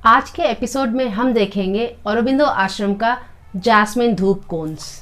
आज के एपिसोड में हम देखेंगे औरोबिंदो आश्रम का जैस्मिन धूप कोन्स।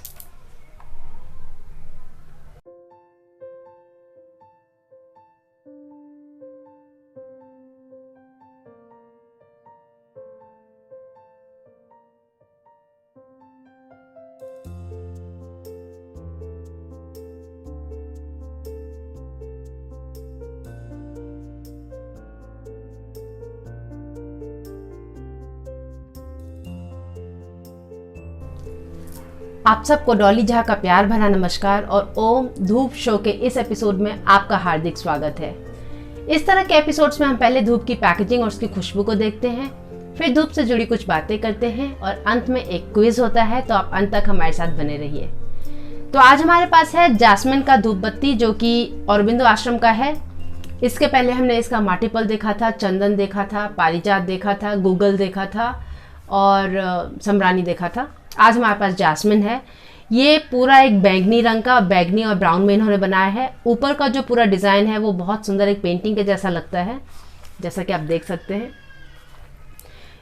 आप सबको डॉली झा का प्यार भरा नमस्कार और ओम धूप शो के इस एपिसोड में आपका हार्दिक स्वागत है। इस तरह के एपिसोड्स में हम पहले धूप की पैकेजिंग और उसकी खुशबू को देखते हैं, फिर धूप से जुड़ी कुछ बातें करते हैं और अंत में एक क्विज होता है, तो आप अंत तक हमारे साथ बने रहिए। तो आज हमारे पास है जैस्मिन का धूप बत्ती, जो कि औरोबिंदो आश्रम का है। इसके पहले हमने इसका माटीपल देखा था, चंदन देखा था, पारिजात देखा था, गूगल देखा था और सम्रानी देखा था। आज हमारे पास जैस्मिन है। ये पूरा एक बैंगनी रंग का, बैंगनी और ब्राउन में इन्होंने बनाया है। ऊपर का जो पूरा डिज़ाइन है वो बहुत सुंदर एक पेंटिंग के जैसा लगता है, जैसा कि आप देख सकते हैं।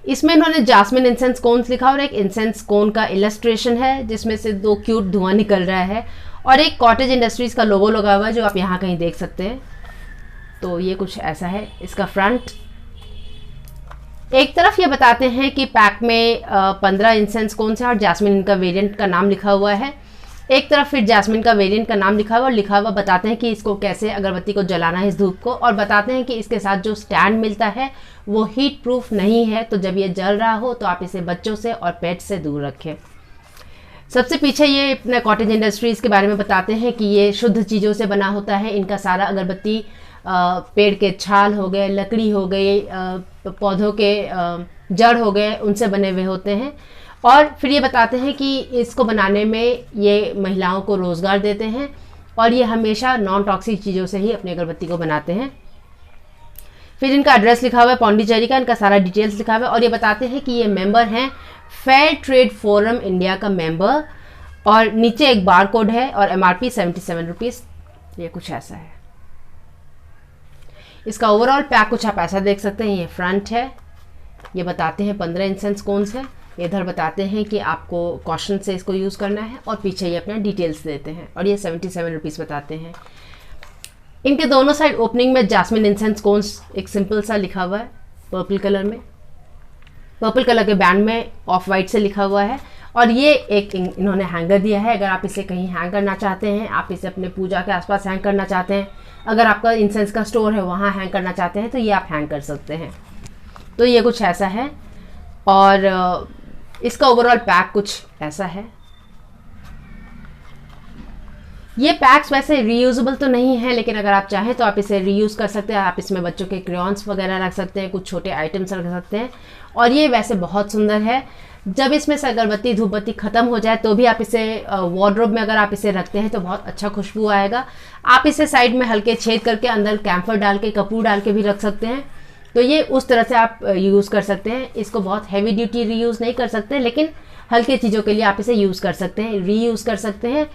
इसमें इन्होंने जैस्मिन इंसेंस कोन्स लिखा और एक इंसेंस कोन का इलस्ट्रेशन है जिसमें से दो क्यूट धुआं निकल रहा है और एक कॉटेज इंडस्ट्रीज का लोगो लगा हुआ है जो आप यहाँ कहीं देख सकते हैं। तो ये कुछ ऐसा है इसका फ्रंट। एक तरफ ये बताते हैं कि पैक में 15 इंसेंस कोन्स है और जैस्मिन का वेरिएंट का नाम लिखा हुआ है। एक तरफ फिर जैस्मिन का वेरिएंट का नाम लिखा हुआ और लिखा हुआ बताते हैं कि इसको कैसे अगरबत्ती को जलाना है, इस धूप को, और बताते हैं कि इसके साथ जो स्टैंड मिलता है वो हीट प्रूफ नहीं है, तो जब ये जल रहा हो तो आप इसे बच्चों से और पेट से दूर रखें। सबसे पीछे ये अपने कॉटेज इंडस्ट्रीज़ के बारे में बताते हैं कि ये शुद्ध चीज़ों से बना होता है। इनका सारा अगरबत्ती पेड़ के छाल हो गए, लकड़ी हो गई, पौधों के जड़ हो गए, उनसे बने हुए होते हैं। और फिर ये बताते हैं कि इसको बनाने में ये महिलाओं को रोज़गार देते हैं और ये हमेशा नॉन टॉक्सिक चीज़ों से ही अपनी अगरबत्ती को बनाते हैं। फिर इनका एड्रेस लिखा हुआ है पौंडीचेरी का, इनका सारा डिटेल्स लिखा हुआ है और ये बताते हैं कि ये मेंबर हैं फेयर ट्रेड फोरम इंडिया का मेंबर, और नीचे एक बार कोड है और MRP 77 रुपीज़। ये कुछ ऐसा है। इसका ओवरऑल पैक कुछ आप ऐसा देख सकते हैं। ये फ्रंट है, ये बताते हैं 15 इंसेंस कोन्स है, इधर बताते हैं कि आपको कॉशन से इसको यूज़ करना है और पीछे ये अपना डिटेल्स देते हैं और ये 77 रुपीज़ बताते हैं। इनके दोनों साइड ओपनिंग में जैस्मिन इंसेंस कोन्स एक सिंपल सा लिखा हुआ है पर्पल कलर में, पर्पल कलर के बैंड में ऑफ वाइट से लिखा हुआ है और ये एक इन्होंने हैंगर दिया है। अगर आप इसे कहीं हैंग करना चाहते हैं, आप इसे अपने पूजा के आसपास हैंग करना चाहते हैं, अगर आपका इंसेंस का स्टोर है वहाँ हैंग करना चाहते हैं तो ये आप हैंग कर सकते हैं। तो ये कुछ ऐसा है और इसका ओवरऑल पैक कुछ ऐसा है। ये पैक्स वैसे रीयूजेबल तो नहीं है, लेकिन अगर आप चाहें तो आप इसे रीयूज़ कर सकते हैं। आप इसमें बच्चों के क्रेयॉन्स वगैरह रख सकते हैं, कुछ छोटे आइटम्स रख सकते हैं और ये वैसे बहुत सुंदर है। जब इसमें से अगरबत्ती धूप बत्ती ख़त्म हो जाए तो भी आप इसे वार्डरोब में अगर आप इसे रखते हैं तो बहुत अच्छा खुशबू आएगा। आप इसे साइड में हल्के छेद करके अंदर कैम्फर डाल के, कपूर डाल के भी रख सकते हैं। तो ये उस तरह से आप यूज़ कर सकते हैं। इसको बहुत हैवी ड्यूटी रीयूज़ नहीं कर सकते, लेकिन हल्के चीज़ों के लिए आप इसे यूज़ कर सकते हैं, रीयूज़ कर सकते हैं।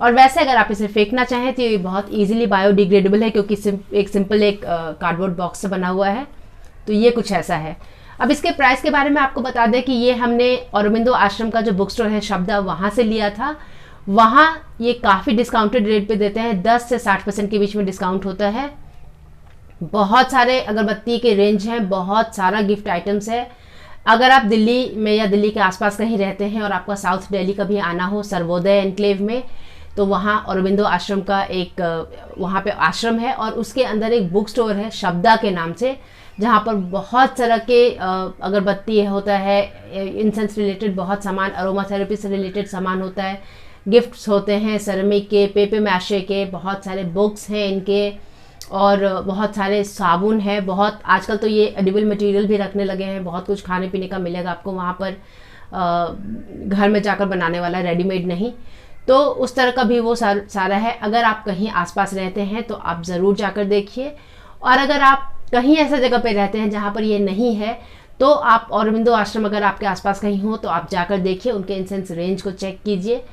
और वैसे अगर आप इसे फेंकना चाहें तो ये बहुत ईजिली बायोडिग्रेडेबल है, क्योंकि एक सिंपल कार्डबोर्ड बॉक्स से बना हुआ है। तो ये कुछ ऐसा है। अब इसके प्राइस के बारे में आपको बता दें कि ये हमने औरोबिंदो आश्रम का जो बुक स्टोर है शब्दा, वहाँ से लिया था। वहाँ ये काफ़ी डिस्काउंटेड रेट पे देते हैं, 10 से 60% के बीच में डिस्काउंट होता है। बहुत सारे अगरबत्ती के रेंज हैं, बहुत सारा गिफ्ट आइटम्स है। अगर आप दिल्ली में या दिल्ली के आसपास कहीं रहते हैं और आपका साउथ दिल्ली कभी आना हो सर्वोदय एनक्लेव में, तो वहाँ औरोबिंदो आश्रम का एक वहाँ पे आश्रम है और उसके अंदर एक बुक स्टोर है शब्दा के नाम से, जहाँ पर बहुत तरह के अगरबत्ती होता है, इंसेंस रिलेटेड बहुत सामान, अरोमा थेरेपी से रिलेटेड सामान होता है, गिफ्ट्स होते हैं सेरेमिक के, पेपर मैशे के, बहुत सारे बुक्स हैं इनके और बहुत सारे साबुन है। बहुत आजकल तो ये एडिबल मटेरियल भी रखने लगे हैं, बहुत कुछ खाने पीने का मिलेगा आपको वहाँ पर, घर में जाकर बनाने वाला, रेडीमेड नहीं। तो उस तरह का भी वो सारा है। अगर आप कहीं आसपास रहते हैं तो आप ज़रूर जाकर देखिए, और अगर आप कहीं ऐसा जगह पे रहते हैं जहाँ पर ये नहीं है तो आप औरोबिंदो आश्रम अगर आपके आसपास कहीं हो तो आप जाकर देखिए, उनके इंसेंस रेंज को चेक कीजिए।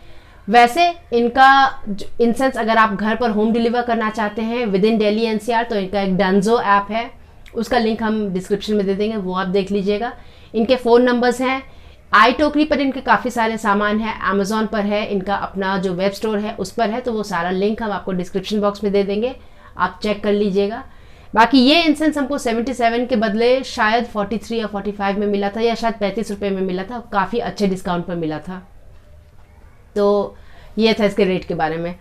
वैसे इनका इंसेंस अगर आप घर पर होम डिलीवर करना चाहते हैं विद इन दिल्ली NCR, तो इनका एक डंजो ऐप है, उसका लिंक हम डिस्क्रिप्शन में दे देंगे, वो आप देख लीजिएगा। इनके फ़ोन नंबर्स हैं, आई टोकरी पर इनके काफ़ी सारे सामान है, अमेज़ॉन पर है, इनका अपना जो वेब स्टोर है उस पर है, तो वो सारा लिंक हम आपको डिस्क्रिप्शन बॉक्स में दे देंगे, आप चेक कर लीजिएगा। बाकी ये इंसेंस हमको 77 के बदले शायद 43 या 45 में मिला था, या शायद 35 रुपये में मिला था, काफ़ी अच्छे डिस्काउंट पर मिला था। तो ये था इसके रेट के बारे में।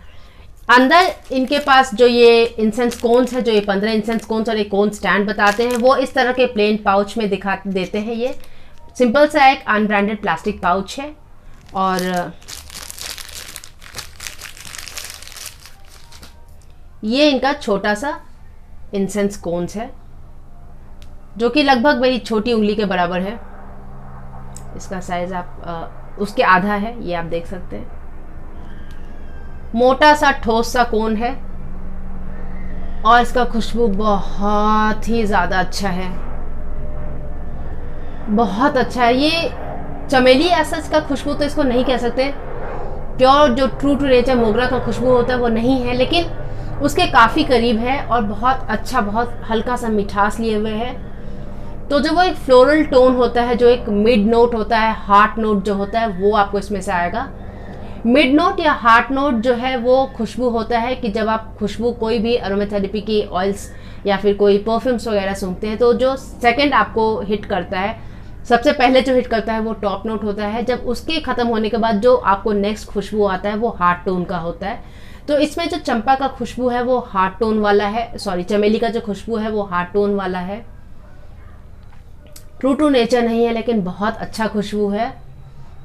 अंदर इनके पास जो ये इंसेंस कोन्स है, जो ये 15 इंसेंस कोन्स और एक कोन स्टैंड बताते हैं, वो इस तरह के प्लेन पाउच में दिखा देते हैं। ये सिंपल सा एक अनब्रांडेड प्लास्टिक पाउच है, और ये इनका छोटा सा इंसेंस कोन्स है, जो कि लगभग मेरी छोटी उंगली के बराबर है। इसका साइज आप उसके आधा है, ये आप देख सकते हैं। मोटा सा ठोस सा कोन है, और इसका खुशबू बहुत ही ज़्यादा अच्छा है, बहुत अच्छा है। ये चमेली ऐसा का खुशबू तो इसको नहीं कह सकते, प्योर जो ट्रू टू नेचर मोगरा का खुशबू होता है वो नहीं है, लेकिन उसके काफ़ी करीब है, और बहुत अच्छा, बहुत हल्का सा मिठास लिए हुए है। तो जो वो एक फ्लोरल टोन होता है, जो एक मिड नोट होता है, हार्ट नोट जो होता है, वो आपको इसमें से आएगा। मिड नोट या हार्ट नोट जो है वो खुशबू होता है कि जब आप खुशबू कोई भी अरोमाथेरेपी की ऑयल्स या फिर कोई परफ्यूम्स वगैरह सूंघते हैं, तो जो सेकंड आपको हिट करता है, सबसे पहले जो हिट करता है वो टॉप नोट होता है। जब उसके ख़त्म होने के बाद जो आपको नेक्स्ट खुशबू आता है वो हार्ट टोन का होता है। तो इसमें जो चंपा का खुशबू है वो हार्ट टोन वाला है, सॉरी चमेली का जो खुशबू है वो हार्ट टोन वाला है। ट्रू टू नेचर नहीं है, लेकिन बहुत अच्छा खुशबू है,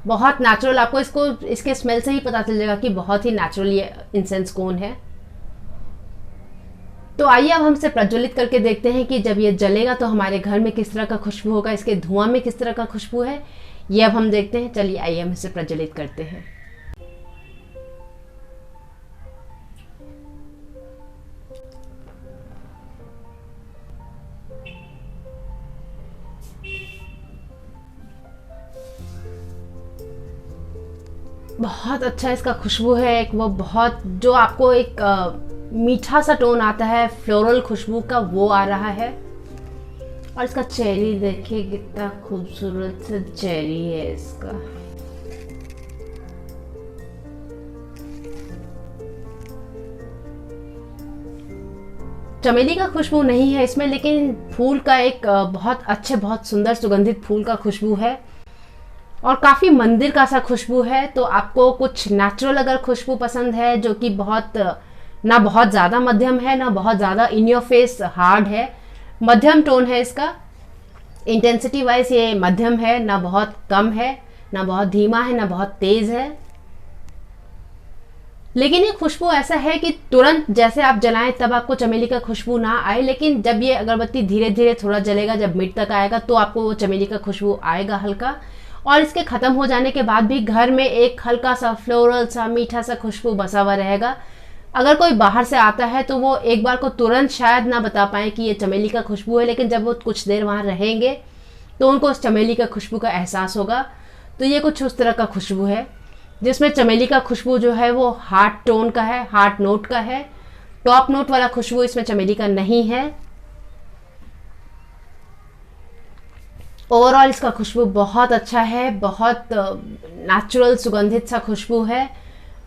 बहुत नेचुरल। आपको इसको इसके स्मेल से ही पता चल जाएगा कि बहुत ही नेचुरल ये इंसेंस कोन है। तो आइए अब हम इसे प्रज्वलित करके देखते हैं कि जब ये जलेगा तो हमारे घर में किस तरह का खुशबू होगा, इसके धुआं में किस तरह का खुशबू है, ये अब हम देखते हैं। चलिए आइए हम इसे प्रज्वलित करते हैं। बहुत अच्छा इसका खुशबू है, एक वो बहुत जो आपको एक मीठा सा टोन आता है फ्लोरल खुशबू का, वो आ रहा है। और इसका चेरी देखिए कितना खूबसूरत सा चेरी है इसका। चमेली का खुशबू नहीं है इसमें, लेकिन फूल का एक बहुत अच्छे, बहुत सुंदर सुगंधित फूल का खुशबू है, और काफ़ी मंदिर का सा खुशबू है। तो आपको कुछ नेचुरल अगर खुशबू पसंद है, जो कि बहुत ना बहुत ज़्यादा मध्यम है, ना बहुत ज़्यादा इन योर फेस हार्ड है, मध्यम टोन है इसका। इंटेंसिटी वाइज ये मध्यम है, ना बहुत कम है, ना बहुत धीमा है, ना बहुत तेज़ है। लेकिन ये खुशबू ऐसा है कि तुरंत जैसे आप जलाएं तब आपको चमेली का खुशबू ना आए, लेकिन जब ये अगरबत्ती धीरे धीरे थोड़ा जलेगा, जब मिड तक आएगा, तो आपको वो चमेली का खुशबू आएगा हल्का। और इसके ख़त्म हो जाने के बाद भी घर में एक हल्का सा फ्लोरल सा मीठा सा खुशबू बसा हुआ रहेगा। अगर कोई बाहर से आता है तो वो एक बार को तुरंत शायद ना बता पाए कि ये चमेली का खुशबू है, लेकिन जब वो कुछ देर वहाँ रहेंगे तो उनको उस चमेली का खुशबू का एहसास होगा। तो ये कुछ उस तरह का खुशबू है, जिसमें चमेली का खुशबू जो है वो हार्ट टोन का है, हार्ट नोट का है। टॉप नोट वाला खुशबू इसमें चमेली का नहीं है। ओवरऑल इसका खुशबू बहुत अच्छा है, बहुत नेचुरल सुगंधित सा खुशबू है,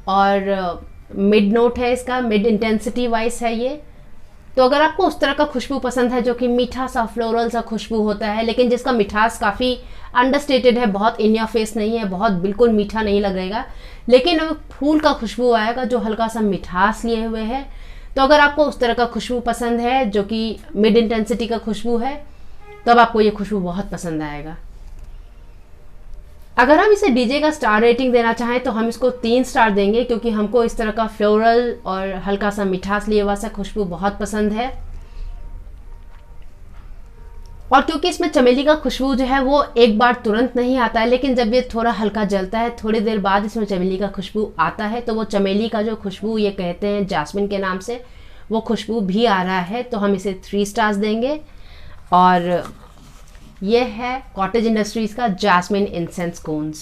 और मिड नोट है इसका, मिड इंटेंसिटी वाइज है ये। तो अगर आपको उस तरह का खुशबू पसंद है जो कि मीठा सा फ्लोरल सा खुशबू होता है, लेकिन जिसका मिठास काफ़ी अंडरस्टेटेड है, बहुत इन योर फेस नहीं है, बहुत बिल्कुल मीठा नहीं लगेगा, लेकिन अब फूल का खुशबू आएगा जो हल्का सा मिठास लिए हुए है। तो अगर आपको उस तरह का खुशबू पसंद है जो कि मिड इंटेंसिटी का खुशबू है, तब आपको ये खुशबू बहुत पसंद आएगा। अगर हम इसे डीजे का स्टार रेटिंग देना चाहें तो हम इसको 3 स्टार देंगे, क्योंकि हमको इस तरह का फ्लोरल और हल्का सा मिठास लिए हुआ सा खुशबू बहुत पसंद है। और क्योंकि इसमें चमेली का खुशबू जो है वो एक बार तुरंत नहीं आता है, लेकिन जब ये थोड़ा हल्का जलता है, थोड़ी देर बाद इसमें चमेली का खुशबू आता है, तो वो चमेली का जो खुशबू ये कहते हैं जैस्मिन के नाम से, वो खुशबू भी आ रहा है। तो हम इसे 3 स्टार्स देंगे। और ये है कॉटेज इंडस्ट्रीज का जैस्मिन इंसेंस कोन्स।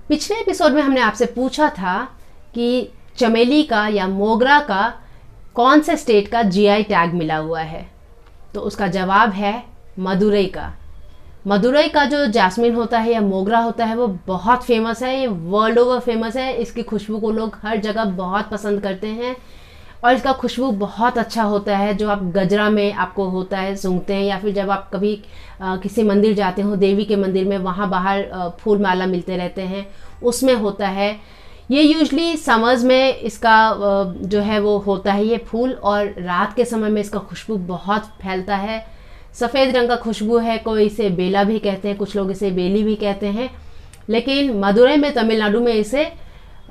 पिछले एपिसोड में हमने आपसे पूछा था कि चमेली का या मोगरा का कौन से स्टेट का जीआई टैग मिला हुआ है? तो उसका जवाब है मदुरई का। मदुरई का जो जैस्मिन होता है या मोगरा होता है वो बहुत फेमस है, ये वर्ल्ड ओवर फेमस है। इसकी खुशबू को लोग हर जगह बहुत पसंद करते हैं और इसका खुशबू बहुत अच्छा होता है, जो आप गजरा में आपको होता है सूंघते हैं, या फिर जब आप कभी किसी मंदिर जाते हो, देवी के मंदिर में, वहाँ बाहर फूल माला मिलते रहते हैं, उसमें होता है। ये यूजली समर्स में इसका जो है वो होता है ये फूल, और रात के समय में इसका खुशबू बहुत फैलता है। सफ़ेद रंग का खुशबू है, कोई इसे बेला भी कहते हैं, कुछ लोग इसे बेली भी कहते हैं, लेकिन मदुरई में, तमिलनाडु में इसे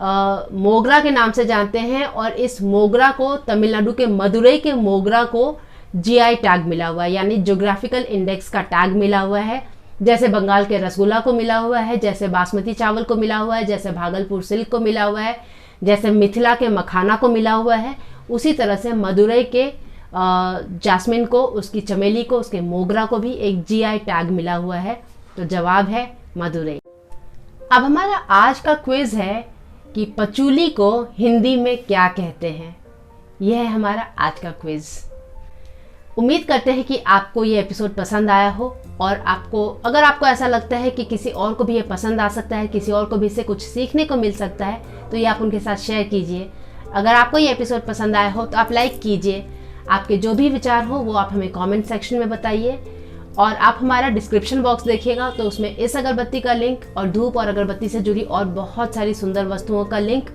मोगरा के नाम से जानते हैं। और इस मोगरा को, तमिलनाडु के मदुरई के मोगरा को जीआई टैग मिला हुआ है, यानी ज्योग्राफिकल इंडेक्स का टैग मिला हुआ है। जैसे बंगाल के रसगुल्ला को मिला हुआ है, जैसे बासमती चावल को मिला हुआ है, जैसे भागलपुर सिल्क को मिला हुआ है, जैसे मिथिला के मखाना को मिला हुआ है, उसी तरह से मदुरई के जैस्मिन को, उसकी चमेली को, उसके मोगरा को भी एक जीआई टैग मिला हुआ है। तो जवाब है मदुरई। अब हमारा आज का क्विज है कि पचूली को हिंदी में क्या कहते हैं। यह है हमारा आज का क्विज। उम्मीद करते हैं कि आपको ये एपिसोड पसंद आया हो, और अगर आपको ऐसा लगता है कि किसी और को भी ये पसंद आ सकता है, किसी और को भी इससे कुछ सीखने को मिल सकता है, तो ये आप उनके साथ शेयर कीजिए। अगर आपको ये एपिसोड पसंद आया हो तो आप लाइक कीजिए। आपके जो भी विचार हो वो आप हमें कमेंट सेक्शन में बताइए, और आप हमारा डिस्क्रिप्शन बॉक्स देखिएगा तो उसमें इस अगरबत्ती का लिंक और धूप और अगरबत्ती से जुड़ी और बहुत सारी सुंदर वस्तुओं का लिंक,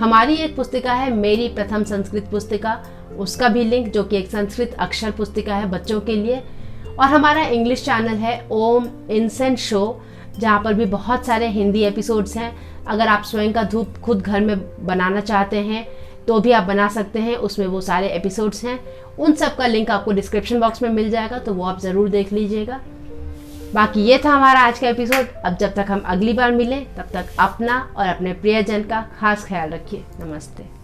हमारी एक पुस्तिका है मेरी प्रथम संस्कृत पुस्तिका, उसका भी लिंक, जो कि एक संस्कृत अक्षर पुस्तिका है बच्चों के लिए, और हमारा इंग्लिश चैनल है ओम इंसेंस शो, जहाँ पर भी बहुत सारे हिंदी एपिसोड्स हैं। अगर आप स्वयं का धूप खुद घर में बनाना चाहते हैं तो भी आप बना सकते हैं, उसमें वो सारे एपिसोड्स हैं। उन सब का लिंक आपको डिस्क्रिप्शन बॉक्स में मिल जाएगा, तो वो आप ज़रूर देख लीजिएगा। बाकी ये था हमारा आज का एपिसोड। अब जब तक हम अगली बार मिलें तब तक अपना और अपने प्रियजन का खास ख्याल रखिए। नमस्ते।